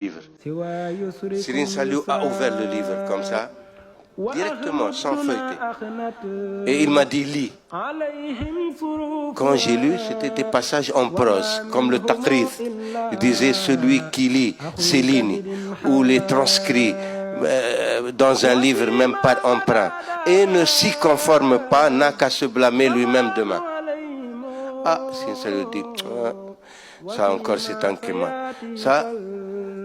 livre. Serigne Saliou a ouvert le livre comme ça, directement, sans feuilleter. Et il m'a dit, lis. Quand j'ai lu, c'était des passages en prose, comme le Taqrib. Il disait, celui qui lit ces lignes, ou les transcrit dans un livre, même par emprunt, et ne s'y conforme pas, n'a qu'à se blâmer lui-même demain. Ah, Serigne Saliou dit, ça encore c'est un kéma.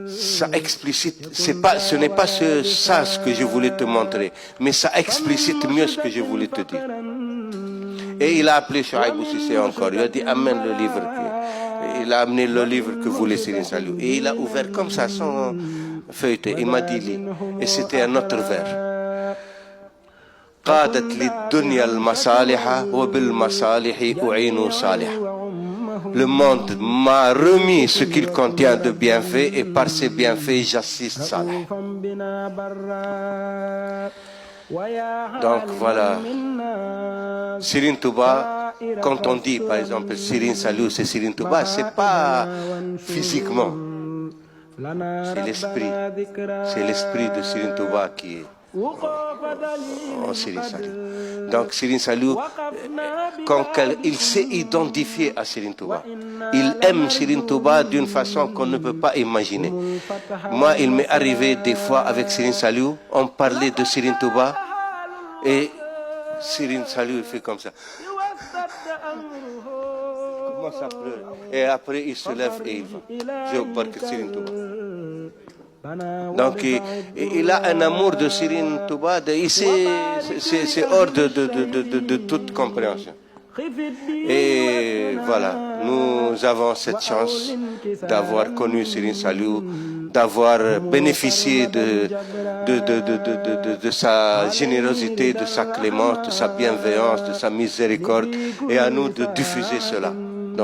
Ça explicite, ce n'est pas ça ce que je voulais te montrer, mais ça explicite mieux ce que je voulais te dire. Et il a appelé Chouaïbou Cissé encore, il a dit amène le livre. Il a amené le livre que voulait Serigne Saliou. Et il a ouvert comme ça son feuilleté. Il m'a dit lis. Et c'était un autre vers. قادت للدنيا المصالح وبالمصالح أعين صالح. Le monde m'a remis ce qu'il contient de bienfaits et par ces bienfaits j'assiste Salih. Donc voilà, Serigne Touba, quand on dit par exemple Serigne Saliou c'est Serigne Touba, c'est pas physiquement, c'est l'esprit de Serigne Touba qui est en Serigne Saliou. Donc Serigne Saliou, quand il s'est identifié à Serigne Touba, il aime Serigne Touba d'une façon qu'on ne peut pas imaginer. Moi, il m'est arrivé des fois avec Serigne Saliou, on parlait de Serigne Touba et Serigne Saliou il fait comme ça. Comment ça pleure? Et après il se lève et il va. Je parle que Serigne Touba. Donc il a un amour de Serigne Touba, c'est hors de toute compréhension. Et voilà, nous avons cette chance d'avoir connu Serigne Saliou, d'avoir bénéficié de sa générosité, de sa clémence, de sa bienveillance, de sa miséricorde, et à nous de diffuser cela.